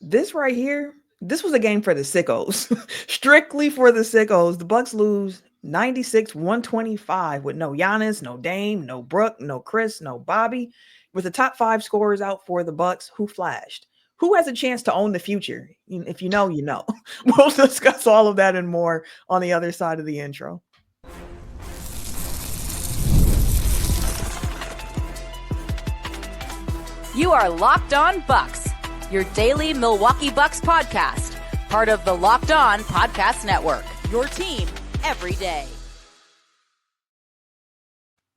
This right here, this was a game for the sickos. Strictly for the sickos. The Bucks lose 96-125 with no Giannis, no Dame, no Brooke, no Chris, no Bobby. With the top five scorers out for the Bucks, who flashed? Who has a chance to own the future? If you know, you know. We'll discuss all of that and more on the other side of the intro. You are Locked On Bucks, your daily Milwaukee Bucks podcast, part of the Locked On Podcast Network, your team every day.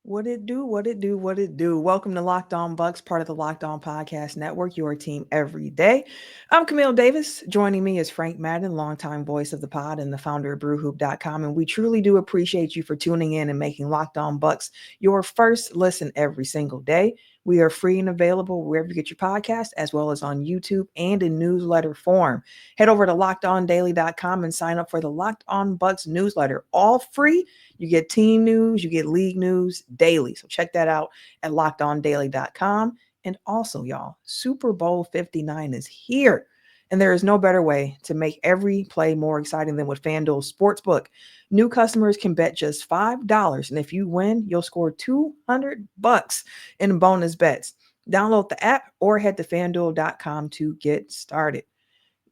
What it do, what it do, what it do. Welcome to Locked On Bucks, part of the Locked On Podcast Network, your team every day. I'm Camille Davis. Joining me is Frank Madden, longtime voice of the pod and the founder of brewhoop.com. And we truly do appreciate you for tuning in and making Locked On Bucks your first listen every single day. We are free and available wherever you get your podcast, as well as on YouTube and in newsletter form. Head over to lockedondaily.com and sign up for the Locked On Bucks newsletter. All free. You get team news, you get league news daily. So check that out at lockedondaily.com. And also, y'all, Super Bowl 59 is here. And there is no better way to make every play more exciting than with FanDuel Sportsbook. New customers can bet just $5. And if you win, you'll score $200 in bonus bets. Download the app or head to fanduel.com to get started.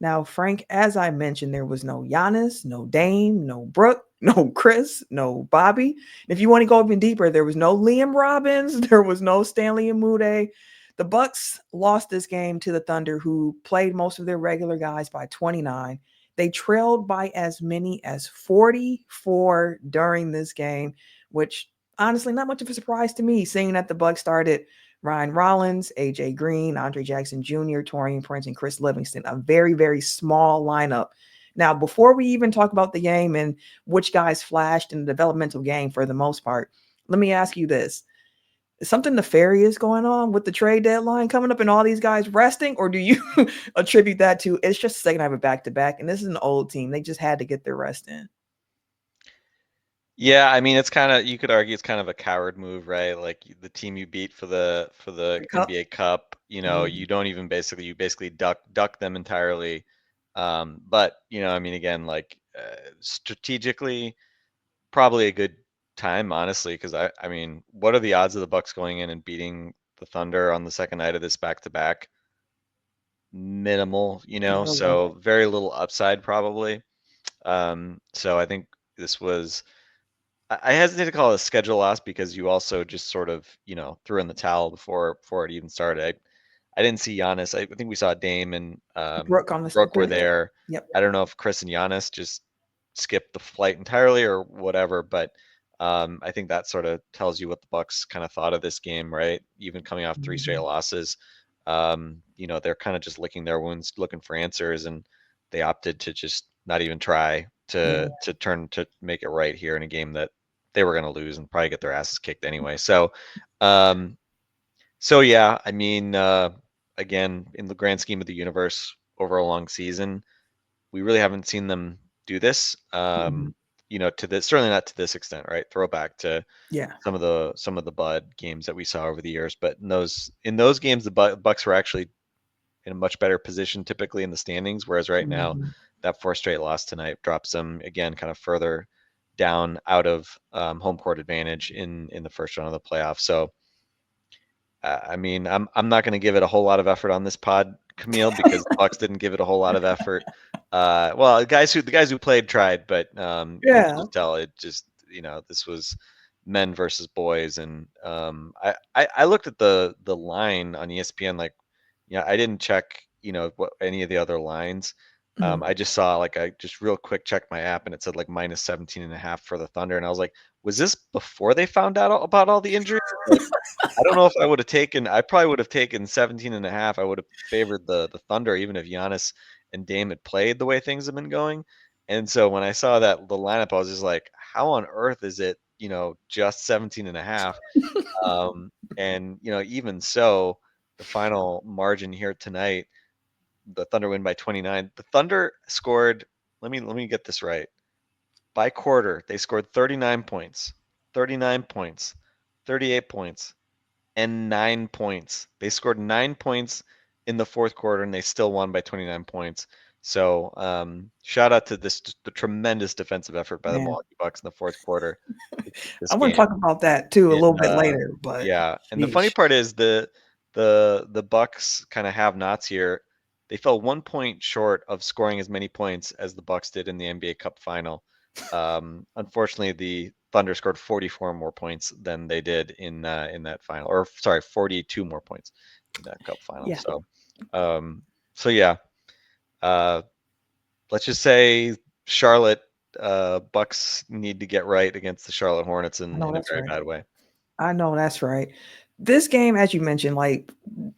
Now, Frank, as I mentioned, there was no Giannis, no Dame, no Brooke, no Chris, no Bobby. If you want to go even deeper, there was no Liam Robbins, there was no Stanley Amude. The Bucks lost this game to the Thunder, who played most of their regular guys by 29. They trailed by as many as 44 during this game, which honestly not much of a surprise to me, seeing that the Bucks started Ryan Rollins, AJ Green, Andre Jackson Jr., Torian Prince, and Chris Livingston. A very, very small lineup. Now, before we even talk about the game and which guys flashed in the developmental game for the most part, let me ask you this. Is something nefarious going on with the trade deadline coming up and all these guys resting? Or do you attribute that to it's just a second half of back-to-back, and this is an old team. They just had to get their rest in. Yeah, I mean, it's kind of, you could argue it's kind of a coward move, right? Like the team you beat for the NBA Cup, you don't even you basically duck them entirely. But I mean, again, like strategically, probably a good time, honestly, because I mean, what are the odds of the Bucks going in and beating the Thunder on the second night of this back-to-back? Minimal, so very little upside probably. So I think this was. I hesitate to call it a schedule loss because you also just sort of, threw in the towel before it even started. I didn't see Giannis. I think we saw Dame and Brooke were there. Yep. I don't know if Chris and Giannis just skipped the flight entirely or whatever, but I think that sort of tells you what the Bucks kind of thought of this game, right? Even coming off 3 straight losses, they're kind of just licking their wounds, looking for answers, and they opted to just not even try to make it right here in a game that they were going to lose and probably get their asses kicked anyway. So yeah, I mean, again, in the grand scheme of the universe over a long season, we really haven't seen them do this. To this, certainly not to this extent, right? Throwback to some of the Bud games that we saw over the years, but in those games, the Bucks were actually in a much better position typically in the standings, whereas right now that 4 straight loss tonight drops them again kind of further down out of home court advantage in the first round of the playoffs. So I mean, I'm not going to give it a whole lot of effort on this pod, Camille, because the Bucks didn't give it a whole lot of effort. Well, the guys who played tried, but you can just tell it just this was men versus boys, and I looked at the line on ESPN, like I didn't check what any of the other lines. I just saw I just real quick checked my app and it said like minus 17.5 for the Thunder, and I was like, was this before they found out about all the injuries? Like, I don't know if I would have taken. I probably would have taken 17.5. I would have favored the Thunder even if Giannis and Dame had played the way things have been going. And so when I saw that the lineup, I was just like, how on earth is it just 17.5? And even so, the final margin here tonight, the Thunder win by 29. The Thunder scored. Let me get this right. By quarter, they scored 39 points, 38 points, and 9 points. They scored 9 points in the fourth quarter, and they still won by 29 points. So shout out to the tremendous defensive effort by the Man, Milwaukee Bucks in the fourth quarter to keep this I want to talk game. about that too a In, little bit later, but yeah, and the funny sheesh. part is the Bucks kind of have nots here. They fell 1 point short of scoring as many points as the Bucks did in the NBA Cup final. Unfortunately, the Thunder scored 44 more points than they did in that final, or sorry, 42 more points in that Cup final. Yeah, Um, so yeah, uh, let's just say Charlotte Bucks need to get right against the Charlotte Hornets I in know a that's very right. bad way. I know that's right. This game, as you mentioned, like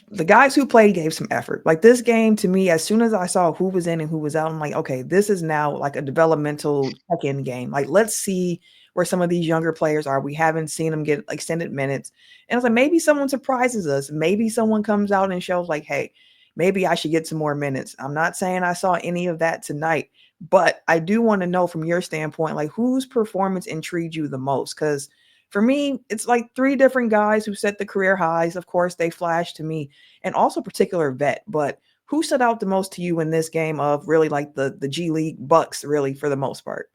the guys who played gave some effort. Like this game to me, as soon as I saw who was in and who was out, I'm like, okay, this is now like a developmental check-in game. Like, let's see where some of these younger players are. We haven't seen them get extended minutes. And I was like, maybe someone surprises us. Maybe someone comes out and shows like, hey, maybe I should get some more minutes. I'm not saying I saw any of that tonight, but I do want to know from your standpoint, like whose performance intrigued you the most? Because for me, it's like three different guys who set the career highs. Of course, they flashed to me, and also particular vet. But who stood out the most to you in this game of really like the G League Bucks, really for the most part?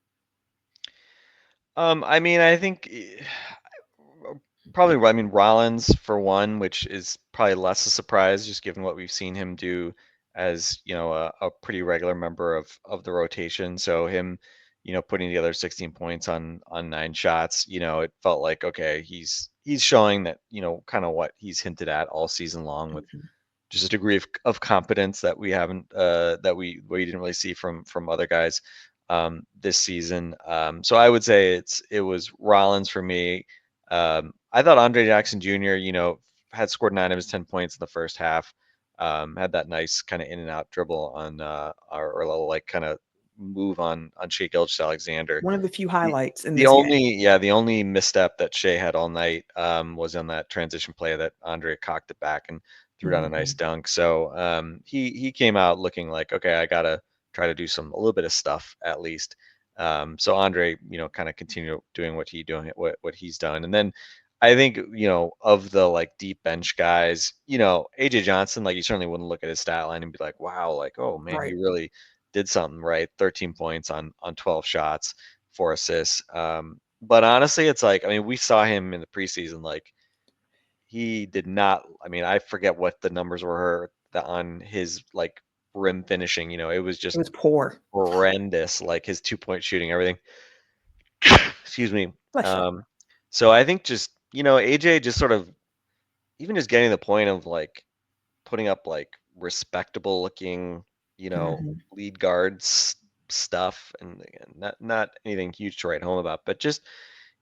I mean, I think probably, I mean, Rollins for one, which is probably less a surprise, just given what we've seen him do as, a pretty regular member of the rotation. So him, putting together 16 points on 9 shots, it felt like, okay, he's showing that, kind of what he's hinted at all season long with Mhm. just a degree of competence that we haven't we didn't really see from other guys this season. So I would say it was Rollins for me. I thought Andre Jackson Jr. Had scored 9 of his 10 points in the first half. Had that nice kind of in and out dribble on or little like kind of move on Shea Gilgeous-Alexander. One of the few The highlights in the this game. only yeah, the only misstep that Shea had all night was on that transition play that Andre cocked it back and threw down a nice Mhm. dunk. So he came out looking like, okay, I gotta try to do a little bit of stuff at least. So Andre, kind of continue doing what he's done, and then I think of the like deep bench guys, AJ Johnson, like you certainly wouldn't look at his stat line and be like, wow, like oh man, he Right. really did something right. 13 points on 12 shots, 4 assists. But honestly, it's like, I mean, we saw him in the preseason. Like he did not. I mean, I forget what the numbers were on his like rim finishing. It was It just was poor. horrendous. Like his 2 point shooting, everything. Excuse me. Bless you. Um, so I think just AJ just sort of even just getting the point of like putting up like respectable looking, Mhm. lead guards stuff, and again, not anything huge to write home about, but just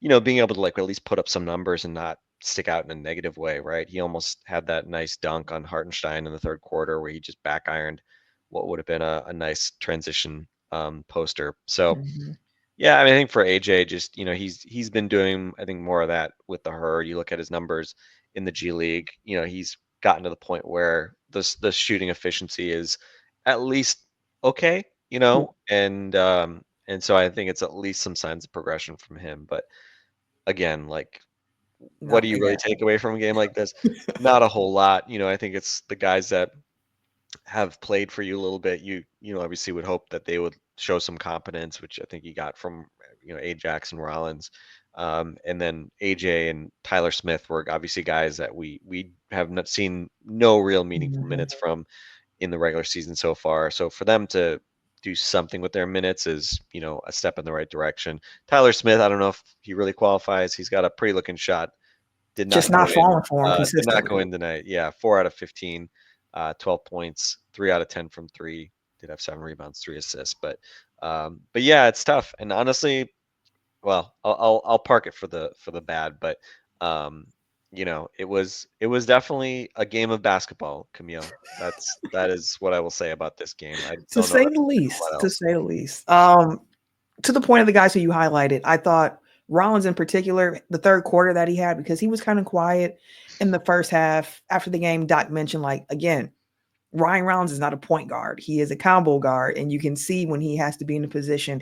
being able to like at least put up some numbers and not stick out in a negative way, right? He almost had that nice dunk on Hartenstein in the third quarter where he just back ironed what would have been a nice transition poster. So Mhm. yeah, I mean, I think for AJ, just he's been doing, I think, more of that with the herd. You look at his numbers in the G League. He's gotten to the point where the shooting efficiency is at least okay. Yeah. And so I think it's at least some signs of progression from him. But again, like, what No, do you really exactly. take away from a game like this? Not a whole lot. I think it's the guys that have played for you a little bit, obviously would hope that they would show some competence, which I think you got from Ajax and Rollins, and then AJ and Tyler Smith were obviously guys that we have not seen no real meaningful Mhm. minutes from in the regular season so far. So for them to do something with their minutes is a step in the right direction. Tyler Smith, I don't know if he really qualifies. He's got a pretty looking shot, did Just not go not in. falling for him Did not consistently. go in tonight. Yeah, 4 out of 15, 12 points, 3 out of 10 from three. Did have 7 rebounds, 3 assists, but yeah, it's tough. And honestly, well, I'll park it for the bad, but um, it was definitely a game of basketball, Camille. That is what I will say about this game. I To don't know say that the there's a least, lot to else. say the least. To the point of the guys who you highlighted, I thought Rollins in particular, the third quarter that he had, because he was kind of quiet in the first half. After the game, Doc mentioned, like, again, Ryan Rollins is not a point guard. He is a combo guard. And you can see when he has to be in a position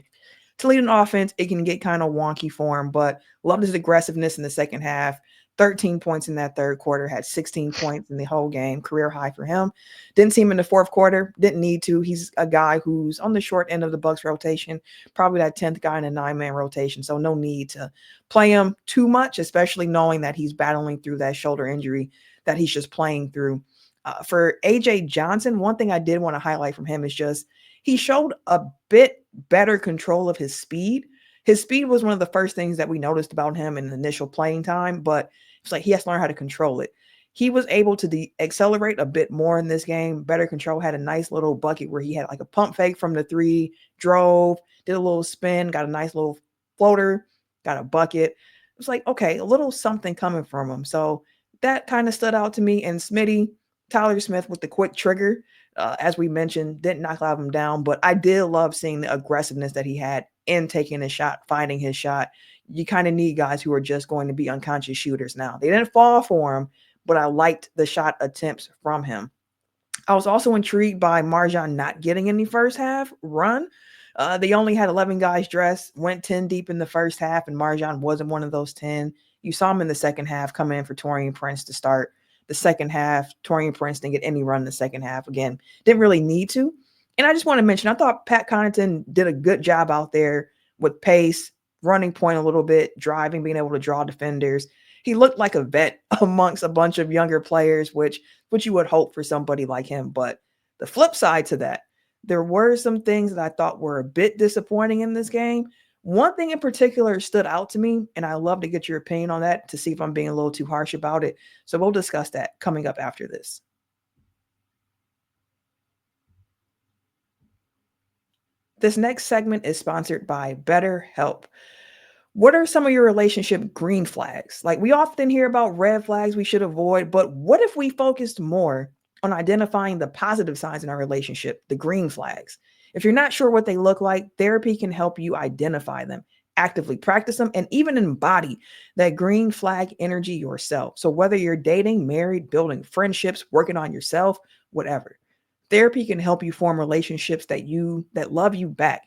to lead an offense, it can get kind of wonky for him. But loved his aggressiveness in the second half. 13 points in that third quarter, had 16 points in the whole game, career high for him. Didn't see him in the fourth quarter, didn't need to. He's a guy who's on the short end of the Bucks rotation, probably that 10th guy in a 9-man rotation, so no need to play him too much, especially knowing that he's battling through that shoulder injury that he's just playing through. For AJ Johnson, one thing I did want to highlight from him is just he showed a bit better control of his speed. His speed was one of the first things that we noticed about him in the initial playing time, but it's like he has to learn how to control it. He was able to accelerate a bit more in this game, better control, had a nice little bucket where he had like a pump fake from the three, drove, did a little spin, got a nice little floater, got a bucket. It was like, okay, a little something coming from him. So that kind of stood out to me. And Smitty, Tyler Smith with the quick trigger, as we mentioned, didn't knock out him down, but I did love seeing the aggressiveness that he had in taking a shot, finding his shot. You kind of need guys who are just going to be unconscious shooters now. They didn't fall for him, but I liked the shot attempts from him. I was also intrigued by Marjan not getting any first half run. They only had 11 guys dressed, went 10 deep in the first half, and Marjan wasn't one of those 10. You saw him in the second half come in for Taurean Prince to start the second half. Taurean Prince didn't get any run in the second half. Again, didn't really need to. And I just want to mention, I thought Pat Connaughton did a good job out there with pace, running point a little bit, driving, being able to draw defenders. He looked like a vet amongst a bunch of younger players, which you would hope for somebody like him. But the flip side to that, there were some things that I thought were a bit disappointing in this game. One thing in particular stood out to me, and I love to get your opinion on that to see if I'm being a little too harsh about it. So we'll discuss that coming up after this. This next segment is sponsored by BetterHelp. What are some of your relationship green flags? Like we often hear about red flags we should avoid, but what if we focused more on identifying the positive signs in our relationship, the green flags? If you're not sure what they look like, therapy can help you identify them, actively practice them, and even embody that green flag energy yourself. So whether you're dating, married, building friendships, working on yourself, whatever, therapy can help you form relationships that love you back.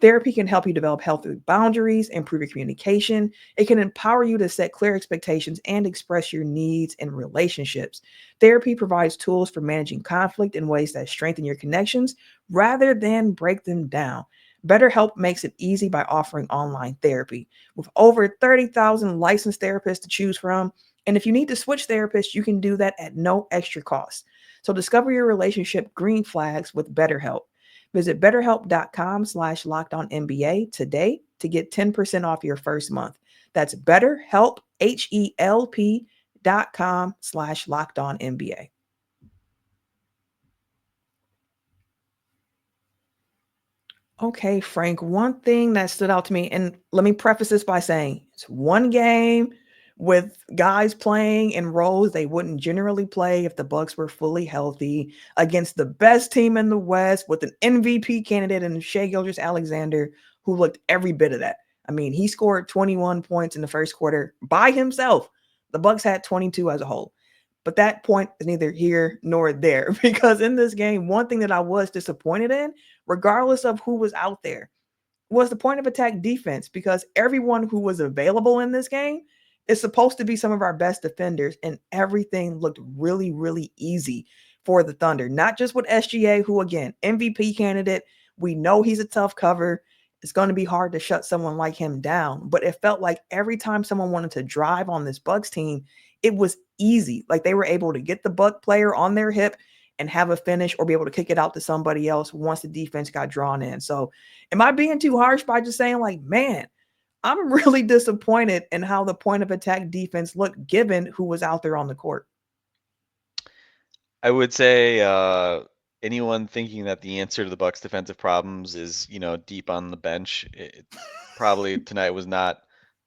Therapy can help you develop healthy boundaries, improve your communication. It can empower you to set clear expectations and express your needs in relationships. Therapy provides tools for managing conflict in ways that strengthen your connections rather than break them down. BetterHelp makes it easy by offering online therapy. With over 30,000 licensed therapists to choose from, and if you need to switch therapists, you can do that at no extra cost. So discover your relationship green flags with BetterHelp. Visit betterhelp.com/lockedonnba today to get 10% off your first month. That's BetterHelp, HELP.com/lockedonnba. Okay, Frank, one thing that stood out to me, and let me preface this by saying it's one game with guys playing in roles they wouldn't generally play if the Bucks were fully healthy against the best team in the West with an MVP candidate in Shai Gilgeous-Alexander, who looked every bit of that. I mean, he scored 21 points in the first quarter by himself. The Bucks had 22 as a whole. But that point is neither here nor there because in this game, one thing that I was disappointed in, regardless of who was out there, was the point of attack defense because everyone who was available in this game is supposed to be some of our best defenders, and everything looked really, really easy for the Thunder. Not just with SGA, who again, MVP candidate. We know he's a tough cover. It's going to be hard to shut someone like him down, but it felt like every time someone wanted to drive on this Bucks team, it was easy. Like they were able to get the Buck player on their hip and have a finish or be able to kick it out to somebody else once the defense got drawn in. So am I being too harsh by just saying like, man, I'm really disappointed in how the point of attack defense looked given who was out there on the court? I would say anyone thinking that the answer to the Bucks' defensive problems is, deep on the bench, probably tonight was not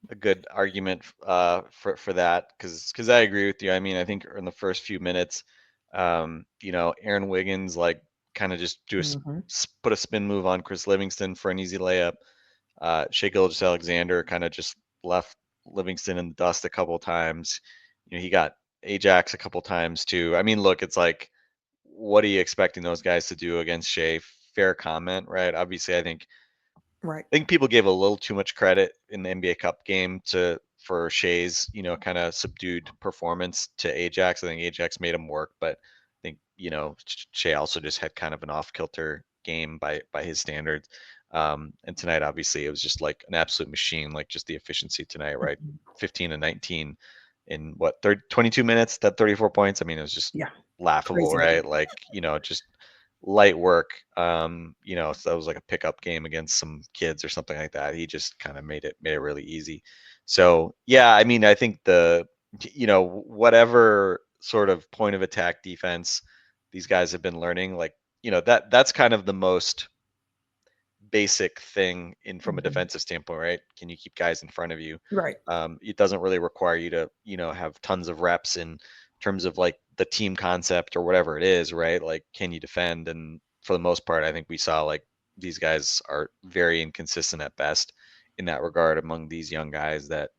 a good argument for that because I agree with you. I mean, I think in the first few minutes, Aaron Wiggins kind of just put a spin move on Chris Livingston for an easy layup. Shai Gilgeous-Alexander kind of just left Livingston in the dust a couple times. He got Ajax a couple times too. I mean, look, it's like, what are you expecting those guys to do against Shai? Fair comment, right? Obviously, I think Right. people gave a little too much credit in the NBA Cup game to for Shea's, kind of subdued performance to Ajax. I think Ajax made him work, but I think, Shea also just had kind of an off-kilter game by his standards. And tonight, obviously, it was just like an absolute machine, like just the efficiency tonight, right? 15 and 19 in what, 22 minutes, that 34 points. I mean, it was just Yeah. laughable, Crazy game. right? Like, just light work. So that was like a pickup game against some kids or something like that. He just kind of made it really easy. So yeah, I mean, I think whatever sort of point of attack defense these guys have been learning, like, that's kind of the most basic thing from a Mhm. defensive standpoint, right? Can you keep guys in front of you? Right. It doesn't really require you to, have tons of reps in terms of like the team concept or whatever it is, right? Like, can you defend? And for the most part, I think we saw like these guys are very inconsistent at best in that regard among these young guys that,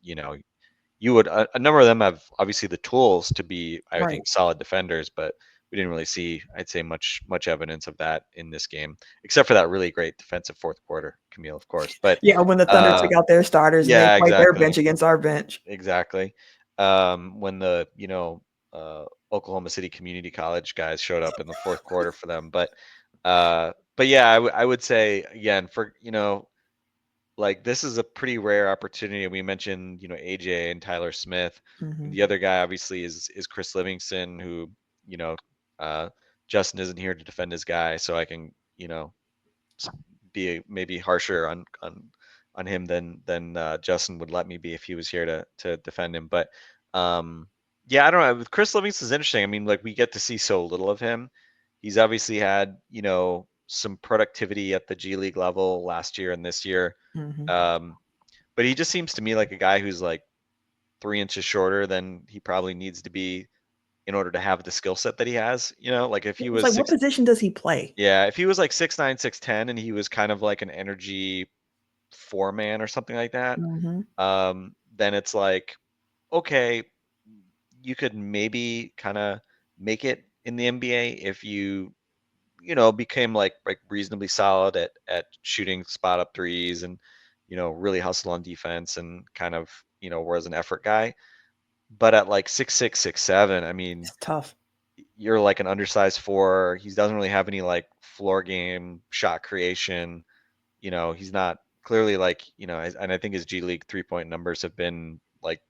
you would, a number of them have obviously the tools to be, I Right. think, solid defenders, but we didn't really see, I'd say, much evidence of that in this game, except for that really great defensive fourth quarter, Camille, of course. But Yeah, when the Thunder uh, took out their starters and they yeah, played their exactly, bench against our bench. exactly. When the Oklahoma City Community College guys showed up in the fourth quarter for them, but yeah, I would say again for like this is a pretty rare opportunity. We mentioned, AJ and Tyler Smith. And Mhm. the other guy obviously is Chris Livingston, who, you know, uh, Justin isn't here to defend his guy, so I can, be maybe harsher on him than Justin would let me be if he was here to defend him. But yeah, I don't know. With Chris Livingston's interesting. I mean, like we get to see so little of him. He's obviously had, some productivity at the G League level last year and this year. Mhm. Um, but he just seems to me like a guy who's like 3 inches shorter than he probably needs to be in order to have the skill set that he has. Like if he It's was like, what six, position does he play? yeah, if he was like 6'9", 6'10", and he was kind of like an energy four-man or something like that, Mhm. then it's like, okay, you could maybe kind of make it in the NBA if you became like reasonably solid at shooting spot up threes and really hustle on defense and kind of was an effort guy. But at like 6'6", 6'7", I mean, It's tough. you're like an undersized four. He doesn't really have any like floor game shot creation. He's not clearly like, and I think his G League 3-point numbers have been like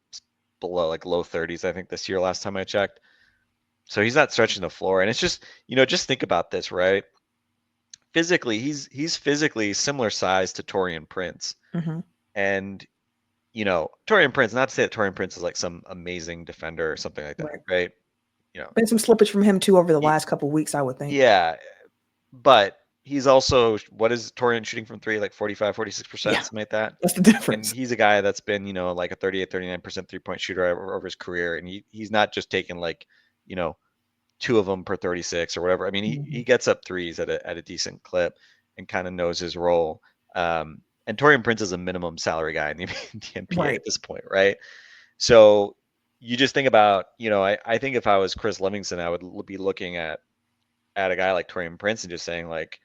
below like low 30s, I think this year last time I checked. So he's not stretching the floor. And it's just, just think about this, right? Physically, he's physically similar size to Torian Prince. Mhm. And, Torian Prince, not to say that Torian Prince is like some amazing defender or something like that, Right. right? You know, Been some slippage from him too over the y- last couple weeks, I would think. yeah, but he's also, what is Torian shooting from three, like 45, 46%, Yeah, something like that. that's the And difference. he's a guy that's been, like a 38, 39% 3-point shooter over his career. And he's not just taking like, you know, two of them per 36 or whatever. I mean, he Mhm. gets up threes at a decent clip and kind of knows his role. And Torian Prince is a minimum salary guy in the, the NBA Right. at this point, right? So you just think about, I think if I was Chris Livingston, I would be looking at a guy like Torian Prince and just saying like,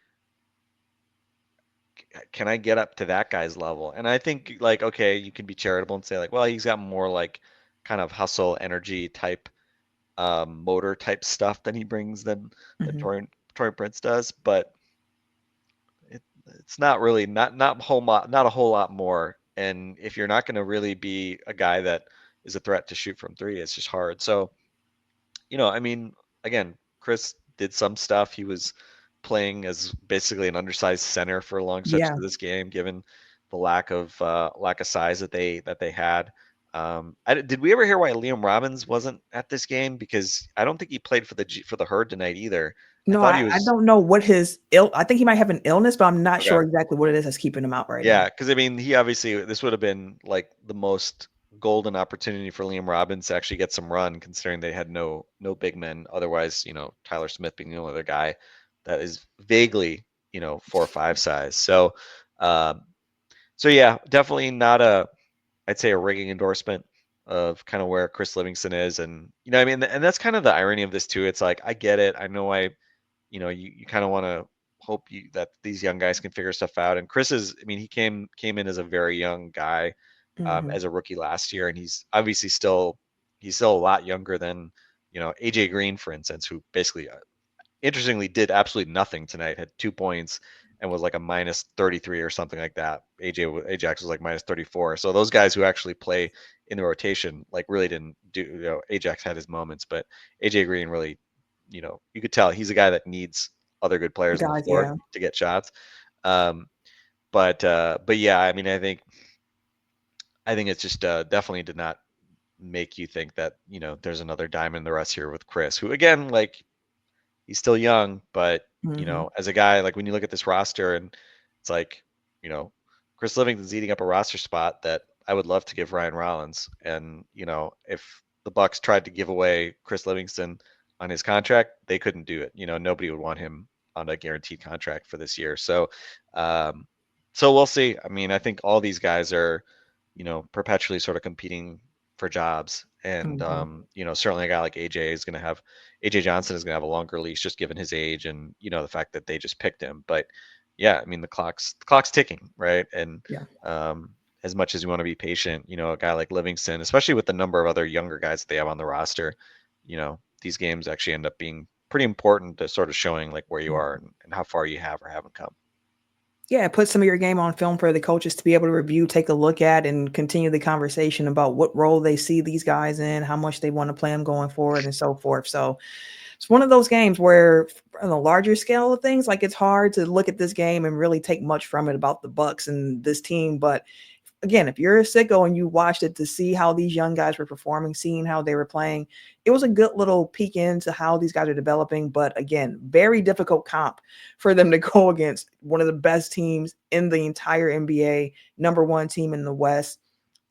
can I get up to that guy's level? And I think like, okay, you can be charitable and say like, well, he's got more like kind of hustle energy type motor type stuff than he brings than Mhm. Torian Prince does, but it, it's not really not a whole lot more. And if you're not going to really be a guy that is a threat to shoot from three, it's just hard. So I mean, again, Chris did some stuff. He was playing as basically an undersized center for a long stretch Yeah. of this game, given the lack of size that they had. Did we ever hear why Liam Robbins wasn't at this game? Because I don't think he played for the Herd tonight either. I No, thought he I was don't know what his I think he might have an illness, but I'm not okay. sure exactly what it is that's keeping him out right now. Yeah, because I mean, he obviously this would have been like the most golden opportunity for Liam Robbins to actually get some run, considering they had no big men. Otherwise, Tyler Smith being the only other guy that is vaguely 4 or 5 size. Um, so yeah, definitely not I'd say a ringing endorsement of kind of where Chris Livingston is, and I mean, and that's kind of the irony of this too. It's like I get it, I know you kind of want to hope that these young guys can figure stuff out. And Chris is, I mean, he came in as a very young guy. Mm-hmm. as a rookie last year, and he's obviously still a lot younger than AJ Green, for instance, who basically interestingly did absolutely nothing tonight. Had 2 points and was like a minus 33 or something like that. Ajax was like minus 34. So those guys who actually play in the rotation like really didn't do. Ajax had his moments, but AJ Green really, you could tell he's a guy that needs other good players on the Guys, floor yeah. to get shots. Um, but yeah, I mean, I think it's just definitely did not make you think that there's another diamond in the rough here with Chris, who again, like, he's still young, but Mm-hmm. as a guy, like when you look at this roster and it's like, you know, Chris Livingston's eating up a roster spot that I would love to give Ryan Rollins. And, if the Bucks tried to give away Chris Livingston on his contract, they couldn't do it. Nobody would want him on a guaranteed contract for this year. Um, so we'll see. I mean, I think all these guys are, perpetually sort of competing for jobs. And, Mm-hmm. certainly a guy like AJ Johnson is going to have a longer leash just given his age and the fact that they just picked him. But yeah, I mean the clock's ticking, right? And Yeah. um, as much as you want to be patient, a guy like Livingston, especially with the number of other younger guys that they have on the roster, these games actually end up being pretty important to sort of showing like where you are and how far you have or haven't come. Yeah, put some of your game on film for the coaches to be able to review, take a look at, and continue the conversation about what role they see these guys in, how much they want to play them going forward, and so forth. So it's one of those games where, on a larger scale of things, like it's hard to look at this game and really take much from it about the Bucks and this team. But again, if you're a sicko and you watched it to see how these young guys were performing, seeing how they were playing, it was a good little peek into how these guys are developing. But again, very difficult comp for them to go against one of the best teams in the entire NBA, number one team in the West.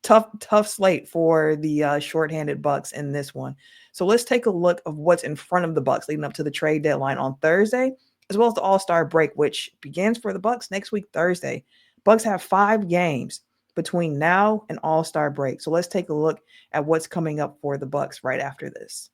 Tough slate for the shorthanded Bucks in this one. So let's take a look of what's in front of the Bucks leading up to the trade deadline on Thursday, as well as the All-Star break, which begins for the Bucks next week, Thursday. Bucks have 5 games between now and All-Star break. So let's take a look at what's coming up for the Bucks right after this.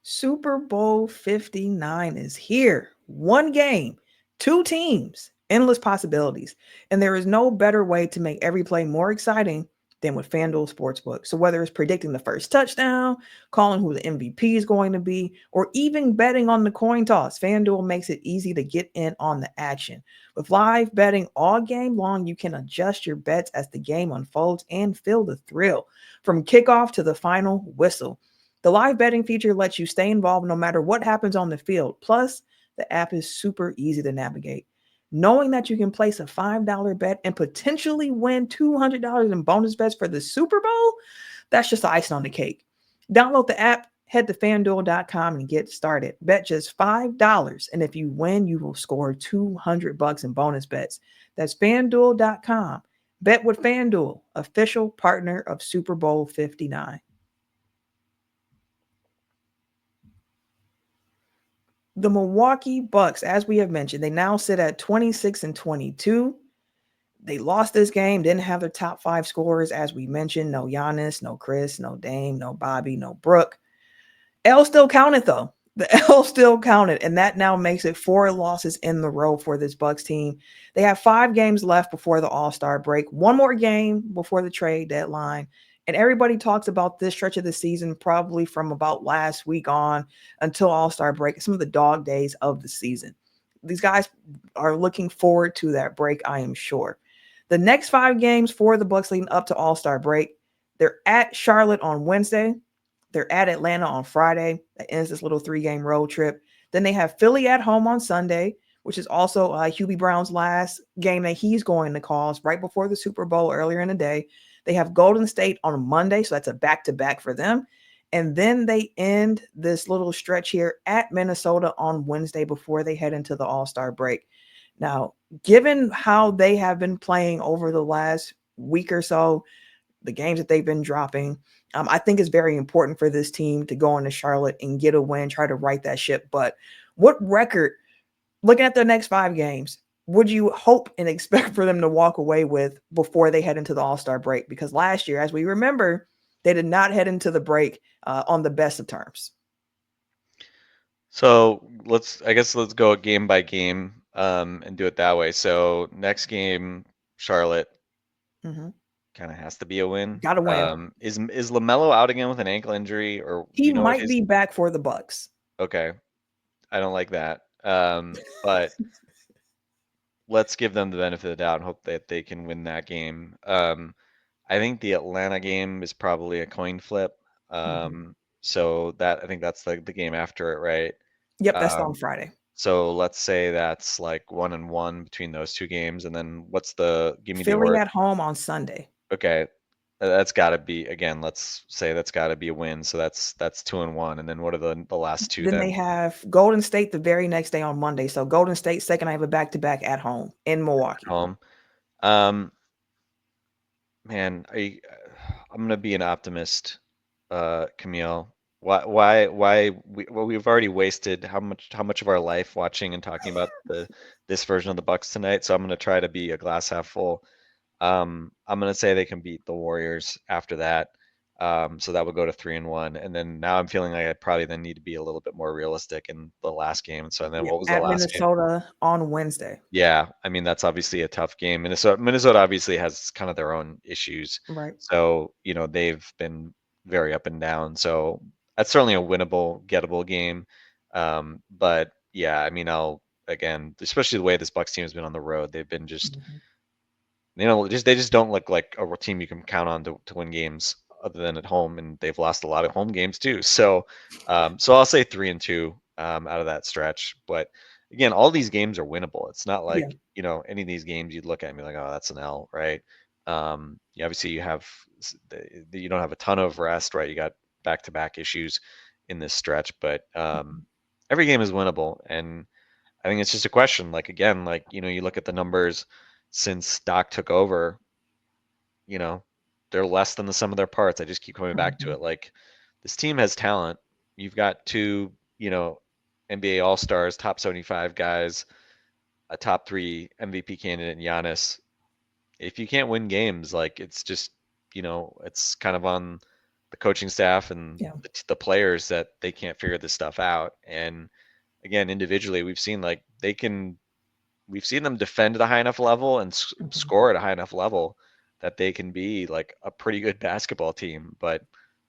Super Bowl 59 is here. One game, 2 teams, endless possibilities. And there is no better way to make every play more exciting than with FanDuel Sportsbook. So whether it's predicting the first touchdown, calling who the MVP is going to be, or even betting on the coin toss, FanDuel makes it easy to get in on the action. With live betting all game long, you can adjust your bets as the game unfolds and feel the thrill from kickoff to the final whistle. The live betting feature lets you stay involved no matter what happens on the field. Plus, the app is super easy to navigate. Knowing that you can place a $5 bet and potentially win $200 in bonus bets for the Super Bowl, that's just icing on the cake. Download the app, head to fanduel.com and get started. Bet just $5, and if you win, you will score $200 in bonus bets. That's fanduel.com. Bet with FanDuel, official partner of Super Bowl 59. The Milwaukee Bucks, as we have mentioned, they now sit at 26-22. They lost this game, didn't have their top 5 scorers, as we mentioned. No Giannis, no Chris, no Dame, no Bobby, no Brooke. L still counted, though. The L still counted, and that now makes it 4 losses in the row for this Bucks team. They have 5 games left before the All-Star break, 1 more game before the trade deadline. And everybody talks about this stretch of the season probably from about last week on until All-Star break, some of the dog days of the season. These guys are looking forward to that break, I am sure. The next 5 games for the Bucks leading up to All-Star break, they're at Charlotte on Wednesday. They're at Atlanta on Friday. That ends this little 3-game road trip. Then they have Philly at home on Sunday, which is also Hubie Brown's last game that he's going to call. It's right before the Super Bowl earlier in the day. They have Golden State on Monday, so that's a back-to-back for them. And then they end this little stretch here at Minnesota on Wednesday before they head into the All-Star break. Now, given how they have been playing over the last week or so, the games that they've been dropping, I think it's very important for this team to go into Charlotte and get a win, try to right that ship. But what record, looking at their next 5 games, would you hope and expect for them to walk away with before they head into the All-Star break? Because last year, as we remember, they did not head into the break on the best of terms. So let's go game by game. and do it that way. So next game, Charlotte Hmm. kind of has to be a win. Got to win. Is LaMelo out again with an ankle injury, or do He you know if might he's be back for the Bucks. okay? I don't like that. But let's give them the benefit of the doubt and hope that they can win that game. I think the Atlanta game is probably a coin flip. Hmm. So that I think that's the game after it, right? Yep, that's on Um, Friday. so let's say that's like 1-1 between those two games, and then give me the Philly order. at home on Sunday. Okay, that's got to be again. Let's say that's got to be a win. So that's 2-1, and then what are the last two Then they then? have Golden State the very next day on Monday. So Golden State second, I have a back-to-back at home in Milwaukee. Home. Um, Man, I'm gonna be an optimist, Camille. We've already wasted how much of our life watching and talking about this version of the Bucks tonight. So I'm gonna try to be a glass half full. I'm gonna say they can beat the Warriors after that. So that would go to 3-1, and then now I'm feeling like I probably then need to be a little bit more realistic in the last game. So then Yep, what was the at last game? Minnesota on Wednesday. Yeah, I mean that's obviously a tough game. Minnesota obviously has kind of their own issues. Right. So, they've been very up and down. So that's certainly a winnable, gettable game. But yeah, I mean I'll again, especially the way this Bucks team has been on the road, they've been just Mhm. they just don't look like a team you can count on to win games other than at home, and they've lost a lot of home games too. So I'll say 3-2 out of that stretch. But again, all these games are winnable. It's not Yeah. like any of these games you'd look at and be like, oh, that's an L, right? Obviously you don't have a ton of rest, right? You got back-to-back issues in this stretch, but Mhm. every game is winnable, and I think it's just a question. Like again, like you look at the numbers since Doc took over, you know, they're less than the sum of their parts. I just keep coming back to Mhm. it. Like this team has talent. You've got two, NBA All Stars, top 75 guys, a top three MVP candidate in Giannis. If you can't win games, like it's just, it's kind of on the coaching staff and Yeah. the players that they can't figure this stuff out. And again, individually, we've seen them defend at a high enough level and Mhm. score at a high enough level that they can be like a pretty good basketball team, but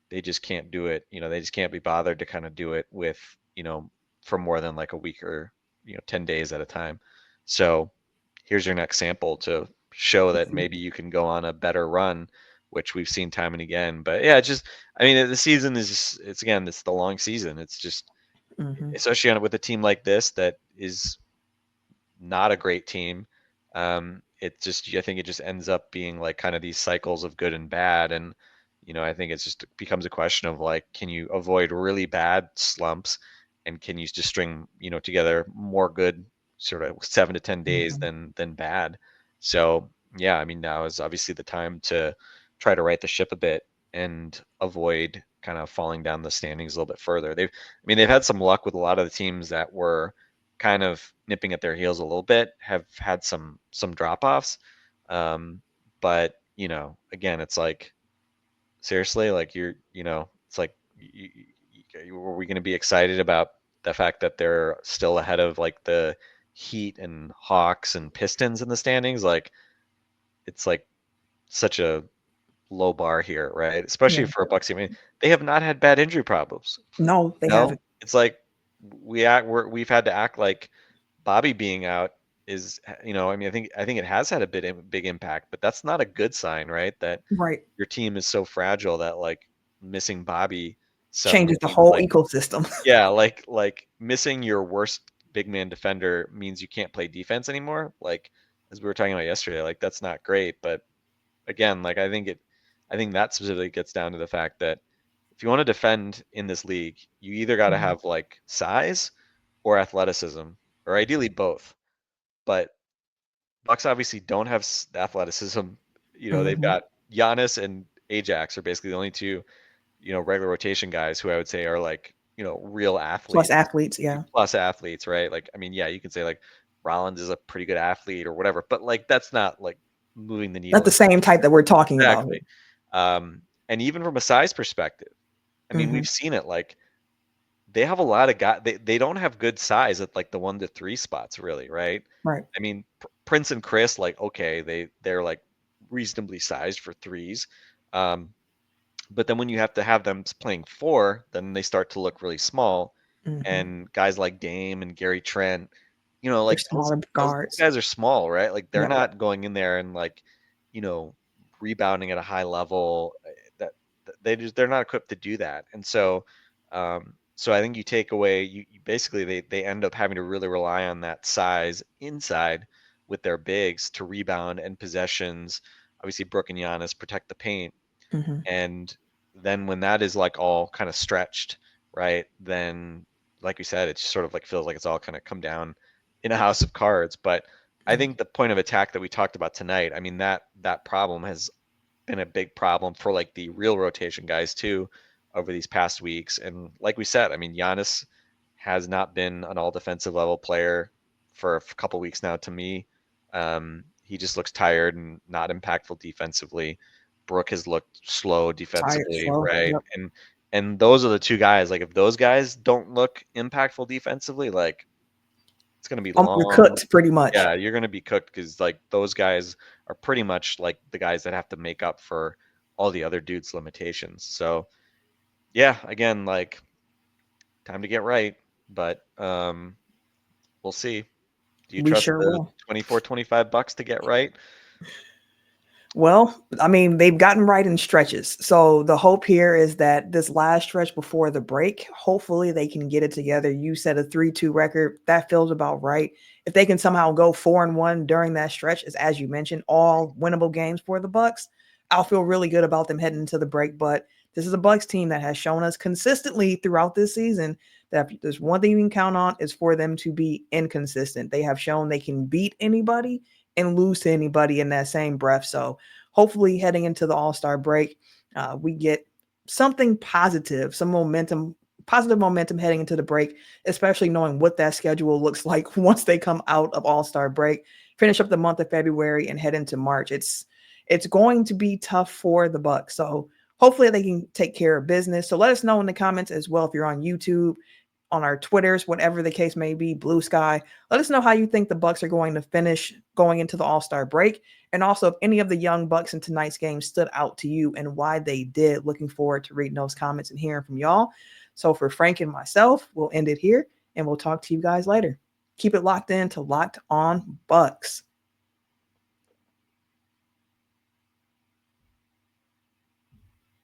they just can't do it. They just can't be bothered to kind of do it with, for more than like a week or, 10 days at a time. So here's your next sample to show that maybe you can go on a better run, which we've seen time and again. But yeah, I mean, the season is it's again, it's the long season. It's just, Mhm. especially with a team like this that is not a great team. I think it just ends up being like kind of these cycles of good and bad. And, I think it's just becomes a question of like, can you avoid really bad slumps and can you just string, together more good sort of 7 to 10 days Mhm. than bad. So yeah, I mean, now is obviously the time to try to right the ship a bit and avoid kind of falling down the standings a little bit further. They've had some luck with a lot of the teams that were kind of nipping at their heels a little bit, have had some drop offs. But again, it's like seriously, like it's like were we going to be excited about the fact that they're still ahead of like the Heat and Hawks and Pistons in the standings? Like it's like such a low bar here, right? Especially Yeah. for a Bucks team. I mean, they have not had bad injury problems. No, they haven't. It's like we've had to act like Bobby being out is, I mean, I think it has had a big impact, but that's not a good sign, right? That Right. your team is so fragile that like missing Bobby suddenly Changes the means whole like, ecosystem. yeah, like missing your worst big man defender means you can't play defense anymore. Like as we were talking about yesterday, like that's not great. But again, like I think that specifically gets down to the fact that if you want to defend in this league, you either got to Mhm. have like size or athleticism, or ideally both. But Bucks obviously don't have athleticism. They've Mhm. got Giannis and Ajax are basically the only two, regular rotation guys who I would say are like, real Plus athletes, athletes, yeah. plus athletes, right? Like, I mean, yeah, you can say like Rollins is a pretty good athlete or whatever, but like that's not like moving the Not needle the same type that we're talking about exactly. here. And even from a size perspective, I mean, we've Mhm. seen it like they have a lot of guys. They don't have good size at like the 1 to 3 spots, really, right? Right. I mean, Prince and Chris, like, okay, they're like reasonably sized for threes. Um, but then when you have to have them playing 4, then they start to look really small. Mm-hmm. And guys like Dame and Gary Trent, They're like smaller those guards. guys are small, right? Like they're Yep. not going in there and like, you know, rebounding at a high level. They're not equipped to do that. And so I think you take away you basically they end up having to really rely on that size inside with their bigs to rebound and possessions. Obviously, Brooke and Giannis protect the paint, Mm-hmm. and then when that is like all kind of stretched, right? Then, like we said, it just sort of like feels like it's all kind of come down in a house of cards. But I think the point of attack that we talked about tonight, I mean that problem has been a big problem for like the real rotation guys too over these past weeks. And like we said, I mean Giannis has not been an all defensive level player for a couple weeks now to me. He just looks tired and not impactful defensively. Brooke has looked slow Tired, defensively, slow. right? Yep. And those are the two guys. Like if those guys don't look impactful defensively, like it's going to be You're long. cooked pretty much. Yeah, you're going to be cooked because like those guys are pretty much like the guys that have to make up for all the other dudes' limitations. So yeah, again, like time to get right, but we'll see. Do you We trust sure the will. 24-25 Bucks to get right? Well, I mean, they've gotten right in stretches. So the hope here is that this last stretch before the break, hopefully they can get it together. You said a 3-2 record. That feels about right. If they can somehow go 4-1 during that stretch, as you mentioned, all winnable games for the Bucks, I'll feel really good about them heading into the break. But this is a Bucks team that has shown us consistently throughout this season that if there's one thing you can count on is for them to be inconsistent. They have shown they can beat anybody and lose to anybody in that same breath. So hopefully heading into the All-Star break, we get something positive, some momentum, positive momentum heading into the break, especially knowing what that schedule looks like once they come out of All-Star break, finish up the month of February and head into March. It's going to be tough for the Bucks. So hopefully they can take care of business. So let us know in the comments as well if you're on YouTube, on our Twitters, whatever the case may be, Blue Sky. Let us know how you think the Bucks are going to finish going into the All-Star break. And also if any of the young Bucks in tonight's game stood out to you and why they did. Looking forward to reading those comments and hearing from y'all. So for Frank and myself, we'll end it here and we'll talk to you guys later. Keep it locked in to Locked On Bucks.